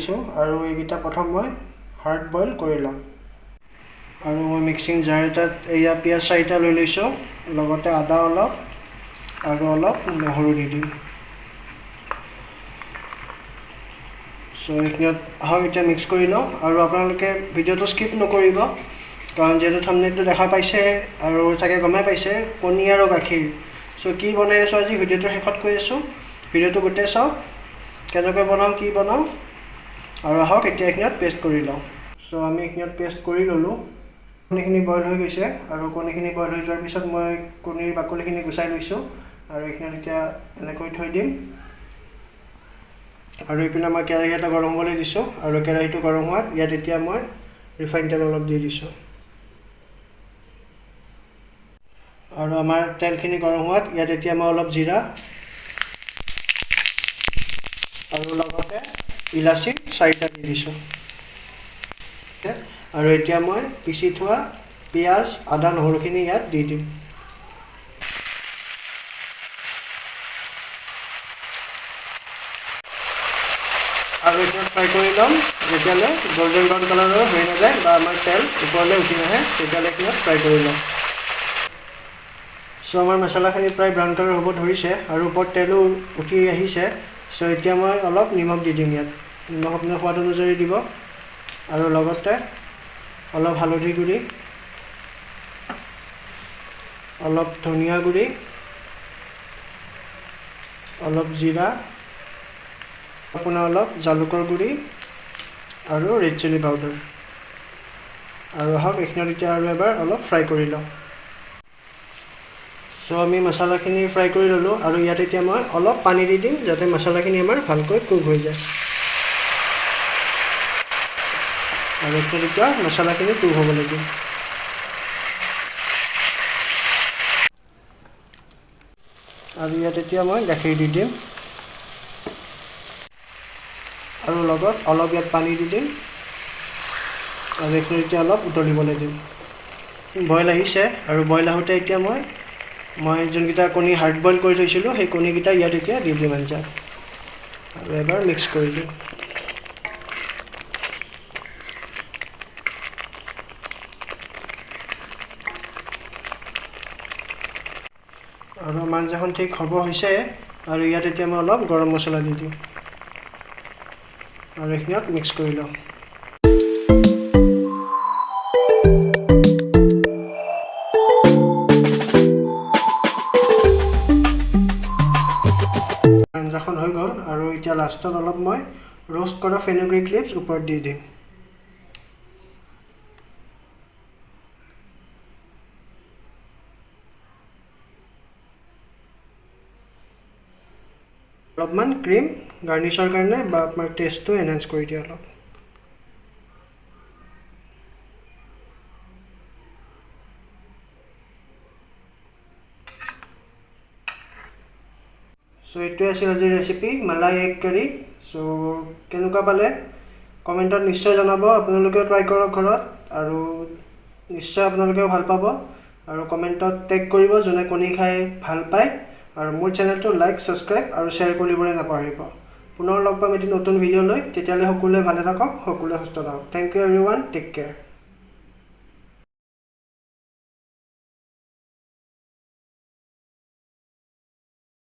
লৈছোঁ আৰু এইকেইটা প্ৰথম মই হাৰ্ড বইল কৰি ল'ম আৰু মই মিক্সিং জাৰ এটাত এয়া পিঁয়াজ 4টা লৈ লৈছোঁ লগতে আদা অলপ আৰু অলপ নহৰু দি দিম সো এইখিনিত আহক এতিয়া মিক্স কৰি লওঁ আৰু আপোনালোকে ভিডিঅ'টো স্কিপ নকৰিব কাৰণ যেহেতু থাম্বনেইলটো দেখা পাইছে আৰু চাগে গমে পাইছে কণী আৰু গাখীৰ সো কি বনাই আছোঁ আজি ভিডিঅ'টোৰ শেষত কৈ আছোঁ ভিডিঅ'টো গোটেই চাওক কেনেকৈ বনাওঁ কি বনাওঁ আৰু আহক এতিয়া এইখিনিত পেষ্ট কৰি লওঁ সো আমি এইখিনিত পেষ্ট কৰি ল'লোঁ কণীখিনি বইল হৈ গৈছে আৰু কণীখিনি বইল হৈ যোৱাৰ পিছত মই কণীৰ বাকলিখিনি গুচাই লৈছোঁ আৰু এইখিনিত এতিয়া এনেকৈ থৈ দিম আৰু এইপিনে মই কেৰাহী এটা গৰম হ'বলৈ দিছোঁ আৰু কেৰাহীটো গৰম হোৱাত ইয়াত এতিয়া মই ৰিফাইন তেল অলপ দি দিছোঁ আৰু আমাৰ তেলখিনি গৰম হোৱাত ইয়াত এতিয়া মই অলপ জিৰা আৰু লগতে ইলাচি 4টা দি দিছোঁ আৰু এতিয়া মই পিচি থোৱা পিঁয়াজ আদা নহৰুখিনি ইয়াত দি দিম আৰু এতিয়া ফ্ৰাই কৰি ল'ম যেতিয়ালৈ গোল্ডেন ব্ৰাউন কালাৰৰ হৈ নাযায় বা আমাৰ তেল ওপৰলৈ উঠি নাহে তেতিয়ালৈ ইয়াত ফ্ৰাই কৰি ল'ম সো আমাৰ মছলাখিনি প্ৰায় ব্ৰাউন কালাৰ হ'ব ধৰিছে আৰু ওপৰত তেলো উঠি আহিছে সো এতিয়া মই অলপ নিমখ দি দিম ইয়াত নিমখ আপোনাৰ সোৱাদ অনুযায়ী দিব আৰু লগতে অলপ হালধি গুড়ি অলপ ধনিয়া গুড়ি অলপ জিৰা আপোনাৰ অলপ জালুকৰ গুড়ি আৰু ৰেড চিলি পাউডাৰ আৰু আহক এইখিনিত এতিয়া আৰু এবাৰ অলপ ফ্ৰাই কৰি লওঁ সো আমি মছলাখিনি ফ্ৰাই কৰি ল'লোঁ আৰু ইয়াত এতিয়া মই অলপ পানী দি দিম যাতে মছলাখিনি আমাৰ ভালকৈ কুক হৈ যায় আৰু এতিয়া মছলাখিনি কুক হ'বলৈ দিম আৰু ইয়াত এতিয়া মই গাখীৰ দি দিম আৰু লগত অলপ ইয়াত পানী দি দিম আৰু এইখিনি এতিয়া অলপ উতলিবলৈ দিম বইল আহিছে আৰু বইল আহোঁতে এতিয়া মই যোনকেইটা কণী হাৰ্ড বইল কৰি থৈছিলোঁ সেই কণীকেইটা ইয়াত এতিয়া দি দিম আঞ্জাত আৰু এবাৰ মিক্স কৰি দিম আৰু আমাৰ আঞ্জাখন ঠিক হ'ব হৈছে আৰু ইয়াত এতিয়া মই অলপ গৰম মছলা দি দিম আৰু এইখিনিত মিক্স কৰি লওঁ আঞ্জাখন হৈ গ'ল আৰু এতিয়া লাষ্টত অলপ মই ৰোষ্ট কৰা ফেনুগ্ৰীক লিভছ ওপৰত দি দিম অলপমান ক্ৰীম গাৰ্নিছৰ কাৰণে বা আপোনাৰ টেষ্টটো এনহেঞ্চ কৰি দিয়ে অলপ সো এইটোৱে আছিল আজিৰ ৰেচিপি মালাই এগ কাৰী সো কেনেকুৱা পালে কমেণ্টত নিশ্চয় জনাব আপোনালোকেও ট্ৰাই কৰক ঘৰত আৰু নিশ্চয় আপোনালোকেও ভাল পাব আৰু কমেণ্টত টেগ কৰিব যোনে কণী খাই ভাল পায় আৰু মোৰ চেনেলটো লাইক সাবস্ক্ৰাইব আৰু শ্বেয়াৰ কৰিবলৈ নাপাহৰিব পুনৰ লগ পাম এটি নতুন ভিডিঅ' লৈ তেতিয়ালৈ সকলোৱে ভালে থাকক সকলোৱে সুস্থ থাকক thank you everyone take care